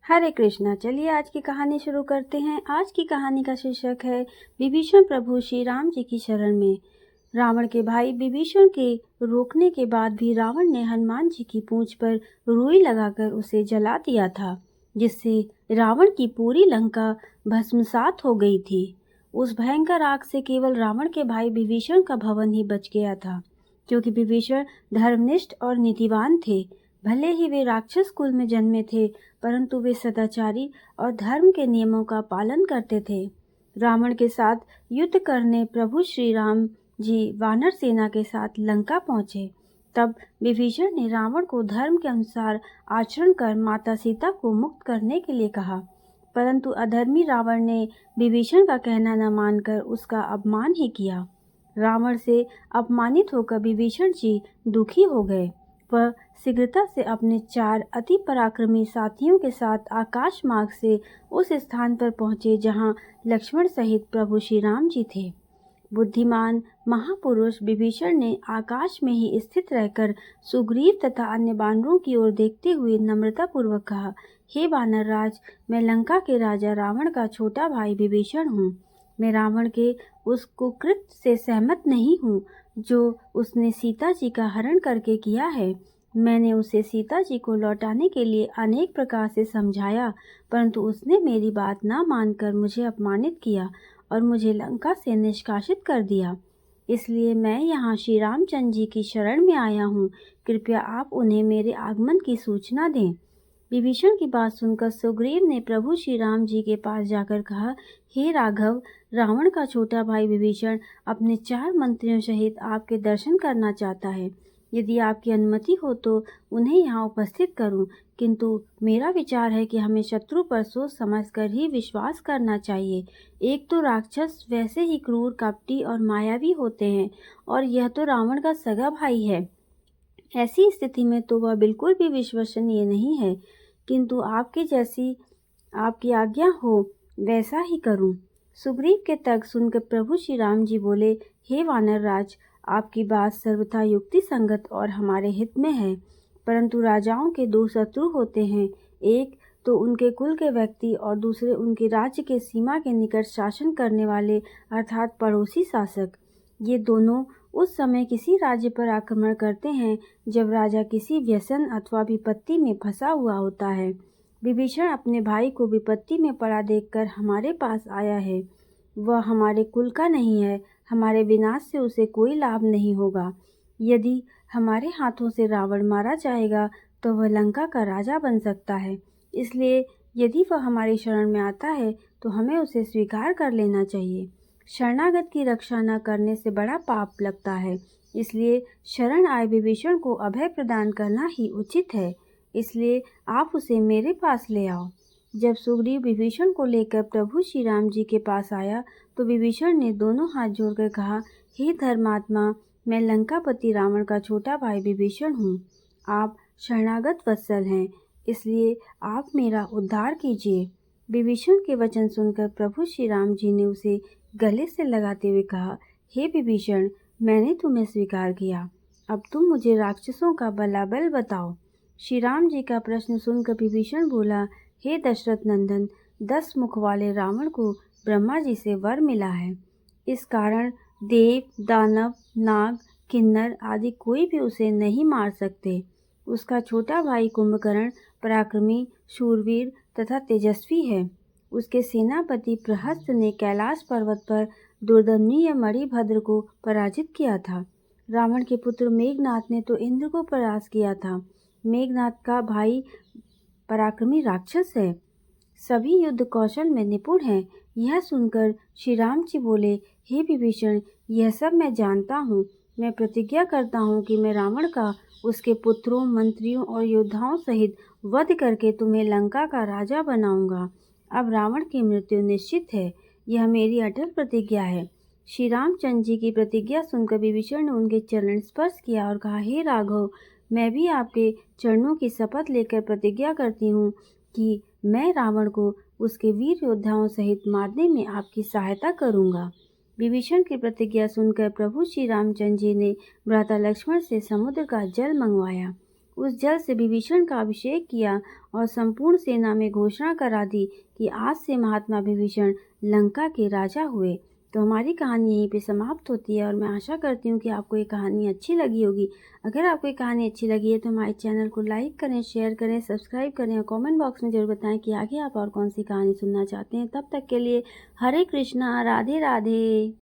हरे कृष्णा। चलिए आज की कहानी शुरू करते हैं। आज की कहानी का शीर्षक है विभीषण प्रभु श्री राम जी की शरण में। रावण के भाई विभीषण के रोकने के बाद भी रावण ने हनुमान जी की पूंछ पर रुई लगाकर उसे जला दिया था, जिससे रावण की पूरी लंका भस्मसात हो गई थी। उस भयंकर आग से केवल रावण के भाई विभीषण का भवन ही बच गया था, क्योंकि विभीषण धर्मनिष्ठ और नीतिवान थे। भले ही वे राक्षस कुल में जन्मे थे, परंतु वे सदाचारी और धर्म के नियमों का पालन करते थे। रावण के साथ युद्ध करने प्रभु श्री राम जी वानर सेना के साथ लंका पहुंचे। तब विभीषण ने रावण को धर्म के अनुसार आचरण कर माता सीता को मुक्त करने के लिए कहा, परंतु अधर्मी रावण ने विभीषण का कहना न मानकर उसका अपमान ही किया। रावण से अपमानित होकर विभीषण जी दुखी हो गए। वह शीघ्रता से अपने 4 अति पराक्रमी साथियों के साथ आकाश मार्ग से उस स्थान पर पहुंचे जहां लक्ष्मण सहित प्रभु श्री राम जी थे। बुद्धिमान महापुरुष विभीषण ने आकाश में ही स्थित रहकर सुग्रीव तथा अन्य वानरों की ओर देखते हुए नम्रतापूर्वक कहा, हे वानर राज, मैं लंका के राजा रावण का छोटा भाई विभीषण हूँ। मैं रावण के उस कुकृत्य से सहमत नहीं हूँ जो उसने सीता जी का हरण करके किया है। मैंने उसे सीता जी को लौटाने के लिए अनेक प्रकार से समझाया, परंतु उसने मेरी बात ना मानकर मुझे अपमानित किया और मुझे लंका से निष्कासित कर दिया। इसलिए मैं यहाँ श्री रामचंद्र जी की शरण में आया हूँ। कृपया आप उन्हें मेरे आगमन की सूचना दें। विभीषण की बात सुनकर सुग्रीव ने प्रभु श्री राम जी के पास जाकर कहा, हे राघव, रावण का छोटा भाई विभीषण अपने 4 मंत्रियों सहित आपके दर्शन करना चाहता है। यदि आपकी अनुमति हो तो उन्हें यहाँ उपस्थित करूं, किंतु मेरा विचार है कि हमें शत्रु पर सोच समझकर ही विश्वास करना चाहिए। एक तो राक्षस वैसे ही क्रूर, कपटी और मायावी होते हैं, और यह तो रावण का सगा भाई है। ऐसी स्थिति में तो वह बिल्कुल भी विश्वसनीय नहीं है, किंतु आपकी आज्ञा हो वैसा ही करूं। सुग्रीव के तर्क सुनकर प्रभु श्री राम जी बोले, हे वानर राज, आपकी बात सर्वथा युक्ति संगत और हमारे हित में है, परंतु राजाओं के 2 शत्रु होते हैं, एक तो उनके कुल के व्यक्ति और दूसरे उनके राज्य के सीमा के निकट शासन करने वाले अर्थात पड़ोसी शासक। ये दोनों उस समय किसी राज्य पर आक्रमण करते हैं जब राजा किसी व्यसन अथवा विपत्ति में फंसा हुआ होता है। विभीषण अपने भाई को विपत्ति में पड़ा देखकर हमारे पास आया है। वह हमारे कुल का नहीं है, हमारे विनाश से उसे कोई लाभ नहीं होगा। यदि हमारे हाथों से रावण मारा जाएगा तो वह लंका का राजा बन सकता है। इसलिए यदि वह हमारी शरण में आता है तो हमें उसे स्वीकार कर लेना चाहिए। शरणागत की रक्षा न करने से बड़ा पाप लगता है, इसलिए शरण आए विभीषण को अभय प्रदान करना ही उचित है। इसलिए आप उसे मेरे पास ले आओ। जब सुग्रीव विभीषण को लेकर प्रभु श्री राम जी के पास आया तो विभीषण ने दोनों हाथ जोड़कर कहा, हे धर्मात्मा, मैं लंकापति रावण का छोटा भाई विभीषण हूँ। आप शरणागत वत्सल हैं, इसलिए आप मेरा उद्धार कीजिए। विभीषण के वचन सुनकर प्रभु श्री राम जी ने उसे गले से लगाते हुए कहा, हे विभीषण, मैंने तुम्हें स्वीकार किया, अब तुम मुझे राक्षसों का बलाबल बताओ। श्री राम जी का प्रश्न सुनकर विभीषण बोला, हे दशरथ नंदन, 10 मुख वाले रावण को ब्रह्मा जी से वर मिला है। इस कारण देव, दानव, नाग, किन्नर आदि कोई भी उसे नहीं मार सकते। उसका छोटा भाई कुंभकर्ण पराक्रमी, शूरवीर तथा तेजस्वी है। उसके सेनापति प्रहस्त ने कैलाश पर्वत पर दुर्दमनीय मणिभद्र को पराजित किया था। रावण के पुत्र मेघनाथ ने तो इंद्र को परास्त किया था। मेघनाथ का भाई पराक्रमी राक्षस है, सभी युद्ध कौशल में निपुण हैं। यह सुनकर श्री राम जी बोले, हे विभीषण, यह सब मैं जानता हूँ। मैं प्रतिज्ञा करता हूँ कि मैं रावण का, उसके पुत्रों, मंत्रियों और योद्धाओं सहित वध करके तुम्हें लंका का राजा बनाऊंगा। अब रावण की मृत्यु निश्चित है, यह मेरी अटल प्रतिज्ञा है। श्री रामचंद्र जी की प्रतिज्ञा सुनकर विभीषण ने उनके चरण स्पर्श किया और कहा, हे राघव, मैं भी आपके चरणों की शपथ लेकर प्रतिज्ञा करती हूँ कि मैं रावण को उसके वीर योद्धाओं सहित मारने में आपकी सहायता करूँगा। विभीषण की प्रतिज्ञा सुनकर प्रभु श्री रामचंद्र जी ने भ्राता लक्ष्मण से समुद्र का जल मंगवाया उस जल से विभीषण का अभिषेक किया और संपूर्ण सेना में घोषणा करा दी कि आज से महात्मा विभीषण लंका के राजा हुए। तो हमारी कहानी यहीं पे समाप्त होती है और मैं आशा करती हूँ कि आपको ये कहानी अच्छी लगी होगी। अगर आपको ये कहानी अच्छी लगी है तो हमारे चैनल को लाइक करें, शेयर करें, सब्सक्राइब करें और कमेंट बॉक्स में ज़रूर बताएं कि आगे आप और कौन सी कहानी सुनना चाहते हैं। तब तक के लिए हरे कृष्णा, राधे राधे।